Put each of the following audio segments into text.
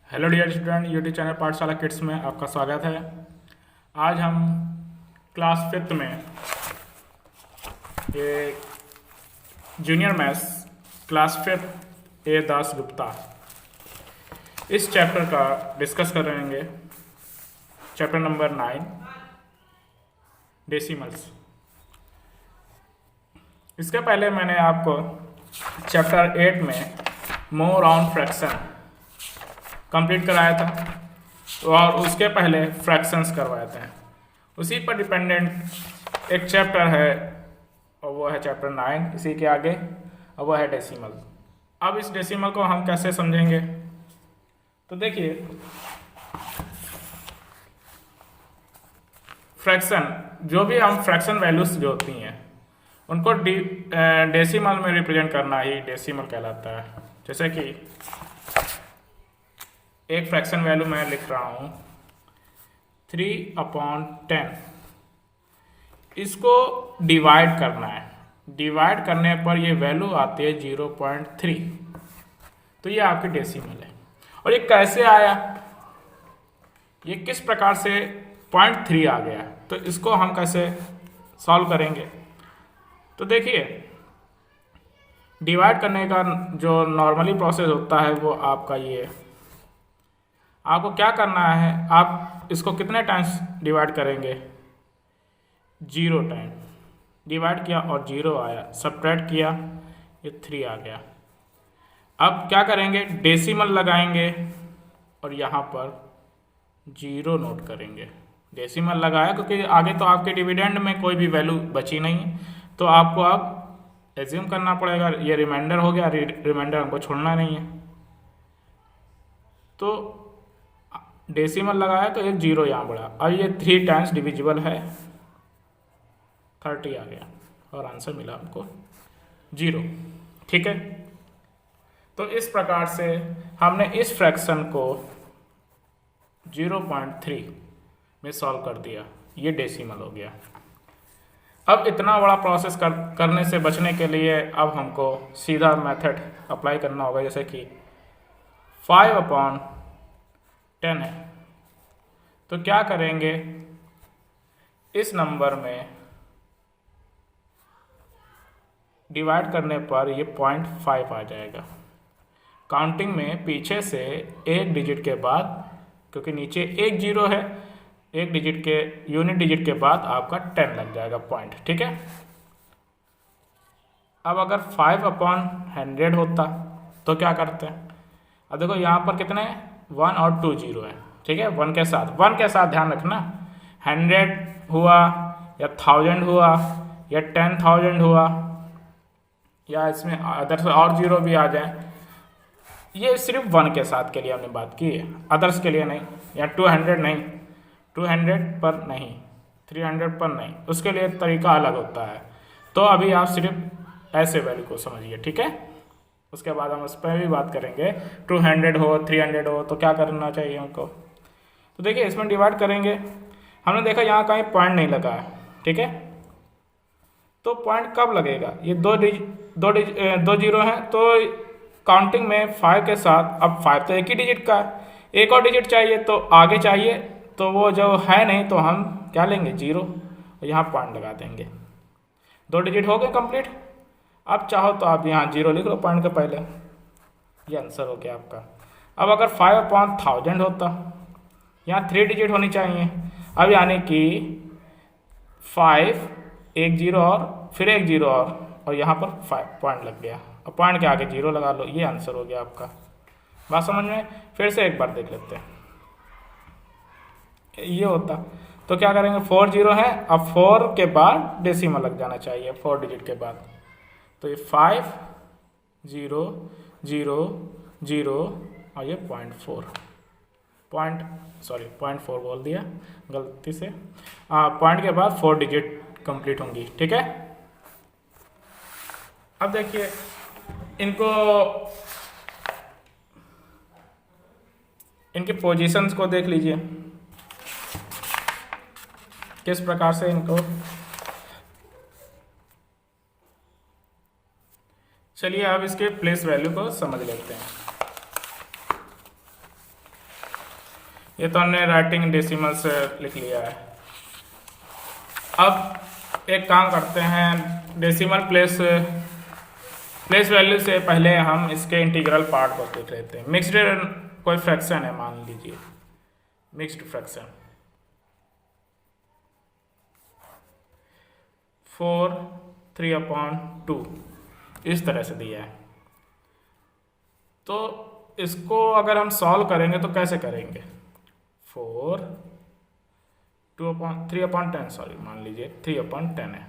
Hello dear student, YouTube channel Pathshala kids में आपका स्वागत है। आज हम क्लास फिफ्थ में ये जूनियर मैथ्स क्लास फिफ्थ ए दास गुप्ता इस चैप्टर का डिस्कस करेंगे। Chapter number 9 decimals. इसके पहले मैंने आपको चैप्टर 8 में मोर ऑन फ्रैक्शन कंप्लीट कराया था और उसके पहले फ्रैक्शंस करवाए थे। उसी पर डिपेंडेंट एक चैप्टर है और वो है चैप्टर 9 इसी के आगे, और वो है डेसिमल। अब इस डेसिमल को हम कैसे समझेंगे, तो देखिए फ्रैक्शन, जो भी हम फ्रैक्शन वैल्यूज जो होती हैं उनको डेसिमल में रिप्रेजेंट करना ही डेसिमल कहलाता है। जैसे कि एक फ्रैक्शन वैल्यू मैं लिख रहा हूँ 3/10, इसको डिवाइड करना है। डिवाइड करने पर ये वैल्यू आती है 0.3, तो ये आपकी डेसिमल है। और ये कैसे आया, ये किस प्रकार से 0.3 आ गया, तो इसको हम कैसे सॉल्व करेंगे। तो देखिए डिवाइड करने का जो नॉर्मली प्रोसेस होता है वो आपका ये, आपको क्या करना है, आप इसको कितने टाइम्स डिवाइड करेंगे, 0 टाइम डिवाइड किया और 0 आया, सब्ट्रैक्ट किया ये 3 आ गया। अब क्या करेंगे, डेसिमल लगाएंगे और यहाँ पर 0 नोट करेंगे। डेसिमल लगाया क्योंकि आगे तो आपके डिविडेंड में कोई भी वैल्यू बची नहीं, तो आपको अब एज्यूम करना पड़ेगा ये रिमाइंडर हो गया, रिमाइंडर हमको छोड़ना नहीं है। तो डेसिमल लगाया तो एक 0 यहाँ बढ़ा, अब ये 3 टाइम्स डिविजिबल है, 30 आ गया और आंसर मिला हमको 0। ठीक है, तो इस प्रकार से हमने इस फ्रैक्शन को 0.3 में सॉल्व कर दिया, ये डेसिमल हो गया। अब इतना बड़ा प्रोसेस करने से बचने के लिए अब हमको सीधा मेथड अप्लाई करना होगा। जैसे कि 5/10 है, तो क्या करेंगे, इस नंबर में डिवाइड करने पर ये 0.5 आ जाएगा। काउंटिंग में पीछे से एक डिजिट के बाद, क्योंकि नीचे एक 0 है, एक डिजिट के यूनिट डिजिट के बाद आपका 10 लग जाएगा पॉइंट। ठीक है, अब अगर 5/100 होता तो क्या करते हैं, अब देखो यहाँ पर कितने 1 और 2 0 है। ठीक है, 1 के साथ ध्यान रखना, 100 हुआ या 1000 हुआ या 10,000 हुआ या इसमें अदर्स और 0 भी आ जाए, ये सिर्फ 1 के साथ के लिए हमने बात की है, अदर्स के लिए नहीं। या 200 नहीं, 200 पर नहीं, 300 पर नहीं, उसके लिए तरीका अलग होता है। तो अभी आप सिर्फ ऐसे वैल्यू को समझिए। ठीक है, उसके बाद हम उस पर भी बात करेंगे। 200 हो 300 हो तो क्या करना चाहिए हमको, तो देखिए इसमें डिवाइड करेंगे। हमने देखा यहाँ कहीं पॉइंट नहीं लगा है। ठीक है, तो पॉइंट कब लगेगा, ये दो 0 है, तो काउंटिंग में 5 के साथ, अब 5 तो एक ही डिजिट का है, एक और डिजिट चाहिए तो आगे चाहिए, तो वो जो है नहीं तो हम क्या लेंगे 0 और यहाँ पॉइंट लगा देंगे। 2 डिजिट हो गए कंप्लीट। अब चाहो तो आप यहाँ 0 लिख लो पॉइंट के पहले, ये आंसर हो गया आपका। अब अगर 5/1000 होता, यहाँ 3 डिजिट होनी चाहिए, अब यानी कि 5 एक 0 और फिर एक 0 और यहाँ पर 5 पॉइंट लग गया, और पॉइंट के आगे 0 लगा लो, ये आंसर हो गया आपका। बात समझ में, फिर से एक बार देख लेते हैं। ये होता तो क्या करेंगे, 4 0 है, अब 4 के बाद डेसिमल लग जाना चाहिए 4 डिजिट के बाद, तो ये 5 0 0 0 और ये 0.4 बोल दिया गलती से। पॉइंट के बाद 4 डिजिट कंप्लीट होंगी। ठीक है, अब देखिए इनके पोजीशंस को देख लीजिए किस प्रकार से इनको, चलिए अब इसके प्लेस वैल्यू को समझ लेते हैं। ये तो हमने राइटिंग डेसिमल से लिख लिया है। अब एक काम करते हैं, डेसिमल प्लेस वैल्यू से पहले हम इसके इंटीग्रल पार्ट को देख लेते हैं। मिक्स्ड कोई फ्रैक्शन है, मान लीजिए मिक्स्ड फ्रैक्शन 4 3/2 इस तरह से दिया है। तो इसको अगर हम सॉल्व करेंगे तो कैसे करेंगे? 4 3/10 सॉरी, मान लीजिए 3/10 है,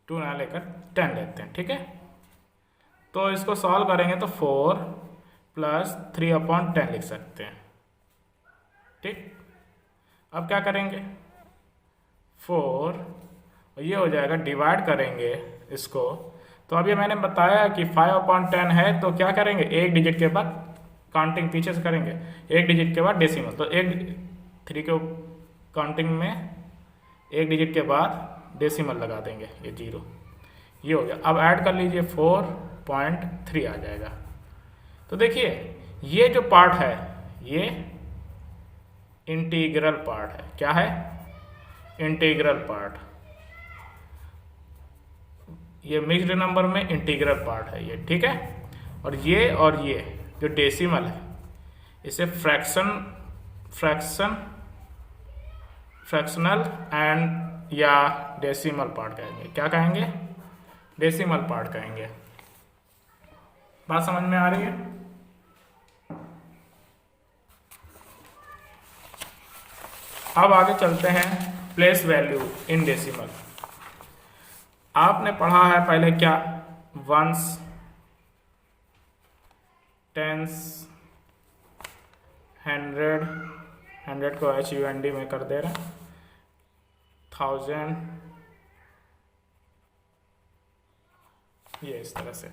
2 ना लेकर 10 लेते हैं, ठीक है। तो इसको सॉल्व करेंगे तो 4 + 3/10 लिख सकते हैं, ठीक। अब क्या करेंगे? 4 और ये हो जाएगा, डिवाइड करेंगे इसको। तो अभी मैंने बताया कि 5/10 है, तो क्या करेंगे? एक डिजिट के बाद काउंटिंग पीछे से करेंगे, एक डिजिट के बाद डेसिमल, तो 3 के काउंटिंग में एक डिजिट के बाद डेसिमल लगा देंगे, ये 0, ये हो गया। अब ऐड कर लीजिए 4.3 आ जाएगा। तो देखिए ये जो पार्ट है ये इंटीग्रल पार्ट है। क्या है? Integral part. ये मिक्स्ड नंबर में इंटीग्रल पार्ट है ये, ठीक है। और ये जो डेसिमल है इसे फ्रैक्शनल एंड या डेसिमल पार्ट कहेंगे। क्या कहेंगे? डेसिमल पार्ट कहेंगे। बात समझ में आ रही है? अब आगे चलते हैं, प्लेस वैल्यू इन डेसिमल। आपने पढ़ा है पहले क्या? वंस, टेंस, हंड्रेड को HUND में कर दे रहे हैं, 1000, ये इस तरह से।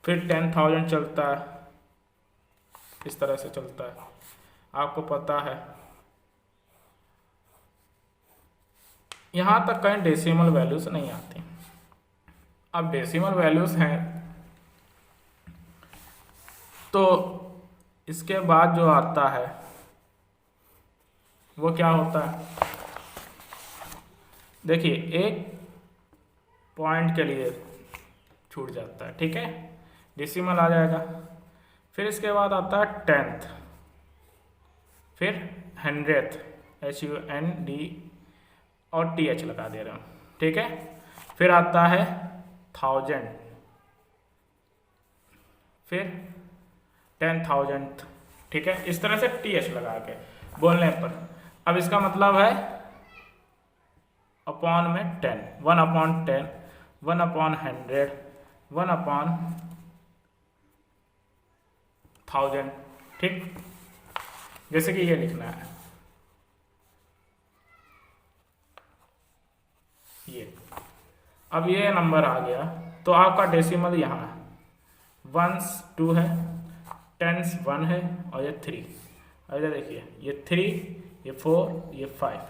फिर 10,000 चलता है, इस तरह से चलता है, आपको पता है। यहाँ तक कहीं डेसिमल वैल्यूज नहीं आती। अब डेसिमल वैल्यूज हैं तो इसके बाद जो आता है वो क्या होता है? देखिए एक पॉइंट के लिए छूट जाता है, ठीक है, डेसिमल आ जाएगा। फिर इसके बाद आता है 10th, फिर 100th, HUND और TH लगा दे रहे हूँ, ठीक है। फिर आता है 1000, फिर 10,000, ठीक है। इस तरह से TH लगा के बोलने पर। अब इसका मतलब है अपॉन में 10, 1/10, 1/100, 1/1000, ठीक। जैसे कि ये लिखना है, ये। अब ये नंबर आ गया तो आपका डेसिमल यहाँ है, 1s 2 है, 10s 1 है और ये 3। अरे देखिए ये 3, ये 4, ये 5,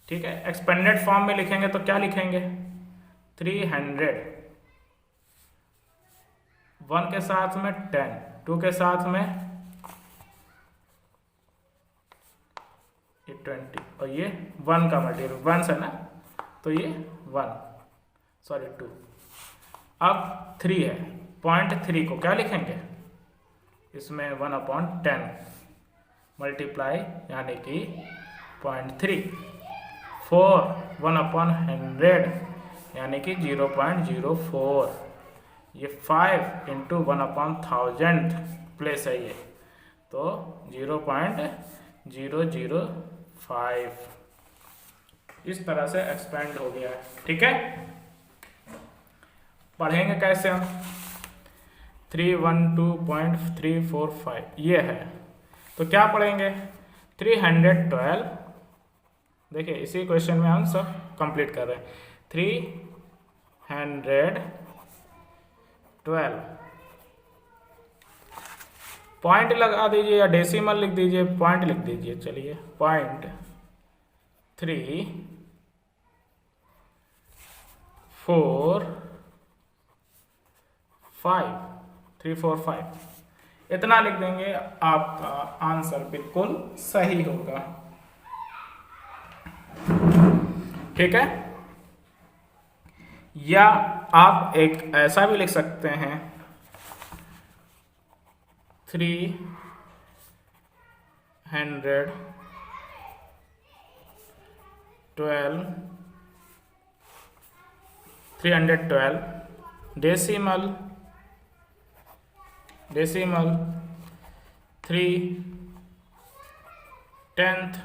ठीक है। एक्सपेंडेड फॉर्म में लिखेंगे तो क्या लिखेंगे? 300, 1 के साथ में 10, 2 के साथ में ये 20 और ये 1 का मल्टीपल, 1 है ना, तो ये 2। अब 3 है, 0.3 को क्या लिखेंगे? इसमें 1/10 मल्टीप्लाई यानी कि 0.3, 4 1/100 यानी कि 0.04, ये 5 × 1/1000 प्लेस है ये, तो 0.005 इस तरह से एक्सपेंड हो गया है, ठीक है। पढ़ेंगे कैसे हम? 312.345 ये है, तो क्या पढ़ेंगे? 312, देखिए इसी क्वेश्चन में हम सब कंप्लीट कर रहे हैं। 312 पॉइंट लगा दीजिए या डेसिमल लिख दीजिए, पॉइंट लिख दीजिए, चलिए 0.345 इतना लिख देंगे, आपका आंसर बिल्कुल सही होगा। ठीक है। या आप एक ऐसा भी लिख सकते हैं 312 डेसिमल 3/10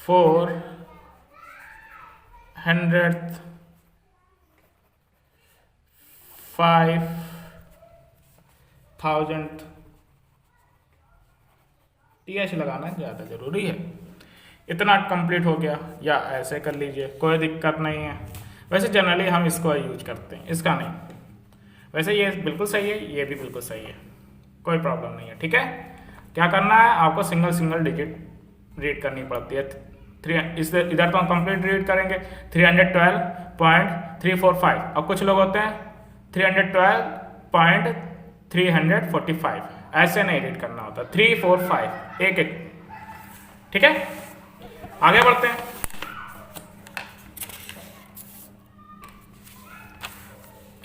4/100 5,000 TH लगाना ज़्यादा ज़रूरी है। इतना कंप्लीट हो गया, या ऐसे कर लीजिए, कोई दिक्कत नहीं है। वैसे जनरली हम इसको यूज करते हैं, इसका नहीं। वैसे ये बिल्कुल सही है, ये भी बिल्कुल सही है, कोई प्रॉब्लम नहीं है। ठीक है। क्या करना है आपको, सिंगल डिजिट रीड करनी पड़ती है। इधर तो हम कंप्लीट रीड करेंगे 312.345। अब कुछ लोग होते हैं 312.345, ऐसे नहीं रीड करना होता, 345 एक। ठीक है। आगे बढ़ते हैं।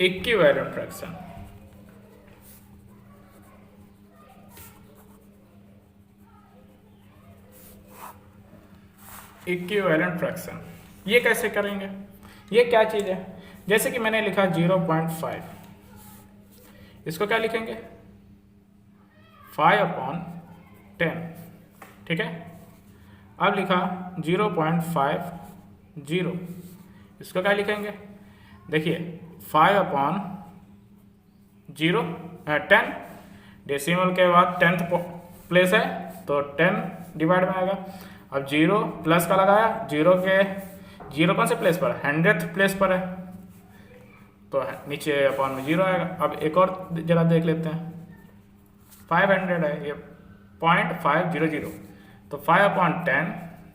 Equivalent fraction. इक्विवेलेंट फ्रैक्शन ये कैसे करेंगे? ये क्या चीज़ है? जैसे कि मैंने लिखा 0.5, इसको क्या लिखेंगे 5/10। ठीक है। अब लिखा 0.50, इसको क्या लिखेंगे? देखिए 5/10 डेसिमल के बाद 10th प्लेस है तो 10 डिवाइड में आएगा। अब 0 प्लस का लगाया, 0 कौन से प्लेस पर, 100th प्लेस पर है तो नीचे अपॉन में 0 आएगा। अब एक और जरा देख लेते हैं, 500 है, ये 0.500, तो 5/10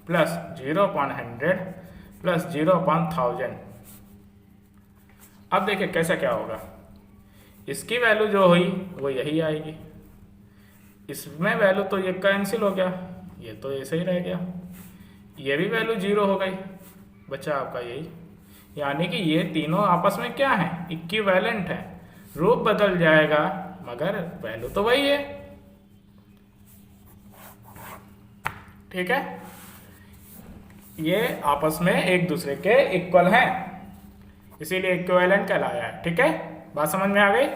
प्लस 0/100 प्लस 0/1000। अब देखिए कैसा क्या होगा, इसकी वैल्यू जो हुई वो यही आएगी, इसमें वैल्यू तो ये कैंसिल हो गया, ये तो ऐसे ही रह गया, ये भी वैल्यू 0 हो गई, बचा आपका यही। यानी कि ये तीनों आपस में क्या है, इक्विवेलेंट है। रूप बदल जाएगा मगर वैल्यू तो वही है। ठीक है। ये आपस में एक दूसरे के इक्वल हैं, इसीलिए इक्विवेलेंट कहलाया है। ठीक है, बात समझ में आ गई।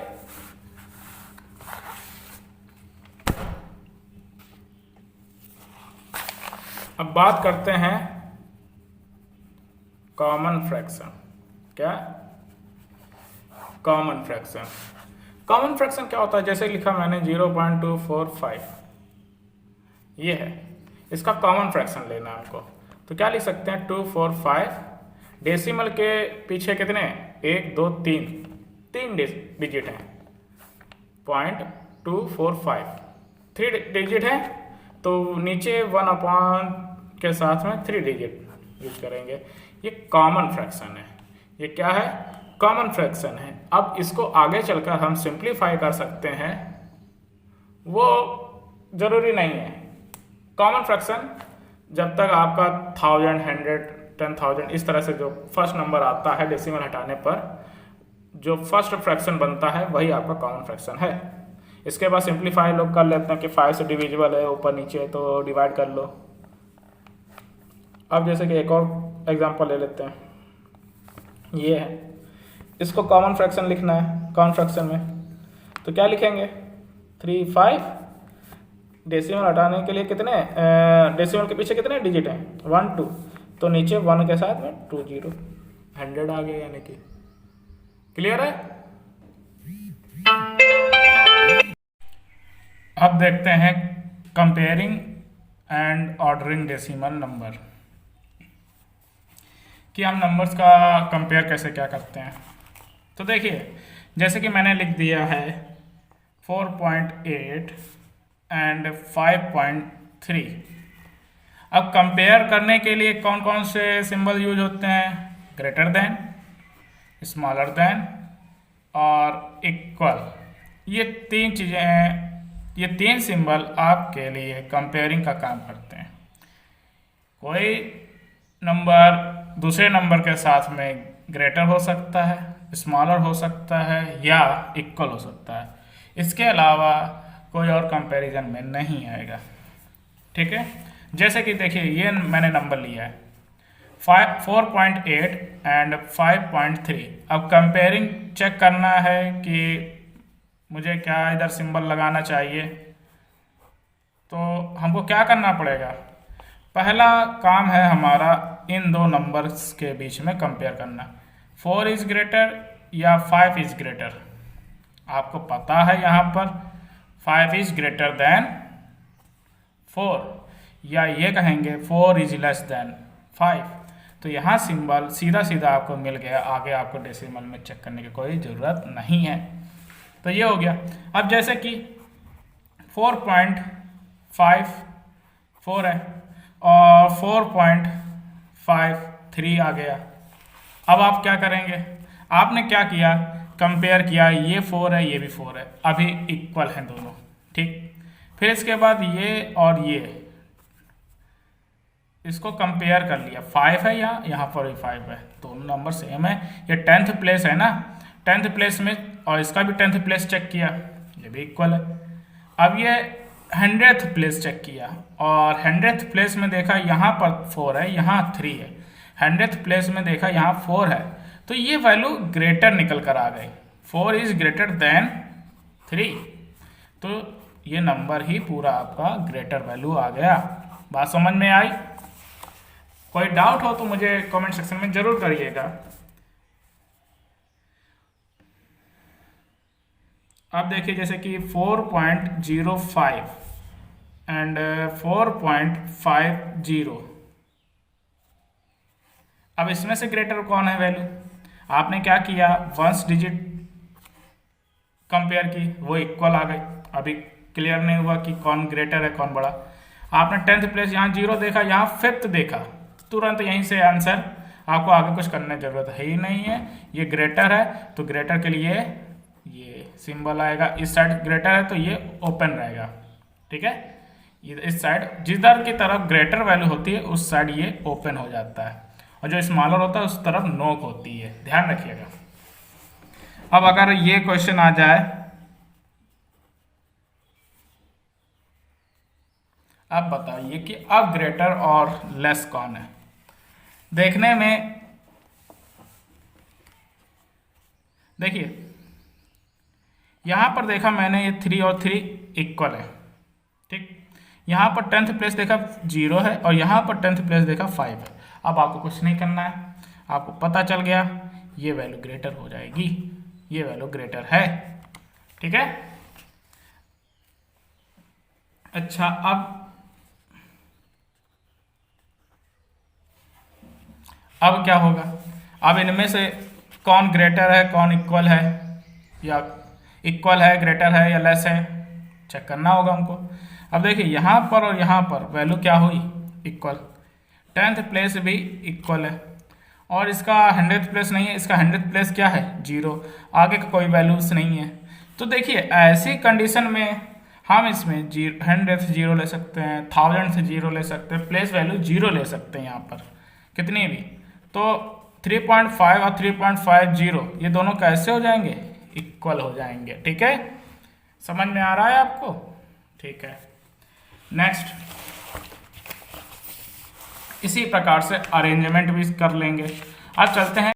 अब बात करते हैं कॉमन फ्रैक्शन। क्या कॉमन फ्रैक्शन? कॉमन फ्रैक्शन क्या होता है? जैसे लिखा मैंने 0.245, ये है, इसका कॉमन फ्रैक्शन लेना है हमको, तो क्या लिख सकते हैं 245। डेसिमल के पीछे कितने, 1 2 3 डिजिट हैं, 0.245 3 डिजिट है, तो नीचे 1 के साथ में 3 डिजिट यूज करेंगे। ये कॉमन फ्रैक्शन है। ये क्या है? कॉमन फ्रैक्शन है। अब इसको आगे चलकर हम सिंप्लीफाई कर सकते हैं, वो जरूरी नहीं है। कॉमन फ्रैक्शन जब तक आपका 1000, 100, 10,000 इस तरह से जो फर्स्ट नंबर आता है डेसिमल हटाने पर, जो फर्स्ट फ्रैक्शन बनता है वही आपका कॉमन फ्रैक्शन है। इसके बाद सिंप्लीफाई लोग कर लेते हैं कि 5 से डिविजिबल है, ऊपर नीचे तो डिवाइड कर लो। अब जैसे कि एक और एग्जांपल ले लेते हैं, ये है, इसको कॉमन फ्रैक्शन लिखना है। कॉमन फ्रैक्शन में तो क्या लिखेंगे 35, डेसिमल हटाने के लिए कितने, डेसिमल के पीछे कितने डिजिट हैं 1 2, तो नीचे 1 के साथ में 2 0, 100 आ गया, यानी कि क्लियर है। अब देखते हैं comparing and ordering decimal number, कि हम नंबर्स का कंपेयर कैसे क्या करते हैं। तो देखिए जैसे कि मैंने लिख दिया है 4.8 एंड 5.3। अब कंपेयर करने के लिए कौन कौन से सिंबल यूज होते हैं? ग्रेटर देन, स्मॉलर देन और इक्वल। ये तीन चीज़ें हैं, ये तीन सिंबल आपके लिए कंपेयरिंग का काम करते हैं। कोई नंबर दूसरे नंबर के साथ में ग्रेटर हो सकता है, स्मॉलर हो सकता है या इक्वल हो सकता है, इसके अलावा कोई और कंपैरिजन में नहीं आएगा। ठीक है, जैसे कि देखिए ये मैंने नंबर लिया है 4.8 एंड 5.3। अब कंपेयरिंग चेक करना है कि मुझे क्या इधर सिंबल लगाना चाहिए, तो हमको क्या करना पड़ेगा, पहला काम है हमारा इन दो नंबर्स के बीच में कंपेयर करना। 4 इज ग्रेटर या 5 इज ग्रेटर। आपको पता है यहाँ पर 5 इज ग्रेटर देन 4, या ये कहेंगे 4 इज लेस देन 5। तो यहाँ सिंबल सीधा सीधा आपको मिल गया, आगे आपको डेसिमल में चेक करने की कोई ज़रूरत नहीं है। तो ये हो गया। अब जैसे कि 4.54 है और 4.53 आ गया। अब आप क्या करेंगे, आपने क्या किया, कंपेयर किया, ये 4 है ये भी 4 है, अभी इक्वल हैं दोनों। ठीक, फिर इसके बाद ये और ये इसको कंपेयर कर लिया, 5 है यहाँ पर भी 5 है, दोनों नंबर सेम है। ये 10th प्लेस है ना, 10th प्लेस में, और इसका भी 10th प्लेस चेक किया, ये भी इक्वल है। अब ये 100th प्लेस चेक किया और 100th प्लेस में देखा यहाँ पर 4 है यहाँ 3 है, 100th प्लेस में देखा यहाँ 4 है, तो ये वैल्यू ग्रेटर निकल कर आ गई, 4 इज ग्रेटर देन 3। तो ये नंबर ही पूरा आपका ग्रेटर वैल्यू आ गया। बात समझ में आई? कोई डाउट हो तो मुझे कमेंट सेक्शन में जरूर करिएगा। अब देखिए जैसे कि 4.05 एंड 4.50, अब इसमें से ग्रेटर कौन है वैल्यू? आपने क्या किया, वंस डिजिट कंपेयर की, वो इक्वल आ गई। अभी क्लियर नहीं हुआ कि कौन ग्रेटर है कौन बड़ा। आपने 10th प्लेस यहाँ 0 देखा, यहाँ 5th देखा, तुरंत यहीं से आंसर, आपको आगे कुछ करने की जरूरत है ही नहीं है। ये ग्रेटर है तो ग्रेटर के लिए ये सिंबल आएगा, इस साइड ग्रेटर है तो ये ओपन रहेगा। ठीक है, इस साइड जिधर की तरफ ग्रेटर वैल्यू होती है उस साइड ये ओपन हो जाता है, और जो स्मॉलर होता है उस तरफ नोक होती है, ध्यान रखिएगा। अब अगर ये क्वेश्चन आ जाए, अब बताइए कि अब ग्रेटर और लेस कौन है? देखने में देखिए यहां पर देखा मैंने, ये 3 और 3 इक्वल है। ठीक, यहां पर 10th प्लेस देखा 0 है और यहां पर 10th प्लेस देखा 5 है। अब आपको कुछ नहीं करना है, आपको पता चल गया ये वैल्यू ग्रेटर हो जाएगी, ये वैल्यू ग्रेटर है। ठीक है, अच्छा अब क्या होगा, अब इनमें से कौन ग्रेटर है कौन इक्वल है, या इक्वल है ग्रेटर है या लेस है, चेक करना होगा हमको। अब देखिए यहाँ पर और यहाँ पर वैल्यू क्या हुई, इक्वल। 10th प्लेस भी इक्वल है और इसका 100th प्लेस नहीं है, इसका 100th प्लेस क्या है 0, आगे का कोई वैल्यूज नहीं है। तो देखिए ऐसी कंडीशन में हम इसमें 100th 0 ले सकते हैं, 1000th 0 ले सकते हैं, प्लेस वैल्यू 0 ले सकते हैं यहाँ पर कितनी भी। तो 3.5 और 3.50 ये दोनों कैसे हो जाएंगे, इक्वल हो जाएंगे। ठीक है, समझ में आ रहा है आपको? ठीक है, नेक्स्ट इसी प्रकार से अरेंजमेंट भी कर लेंगे। अब चलते हैं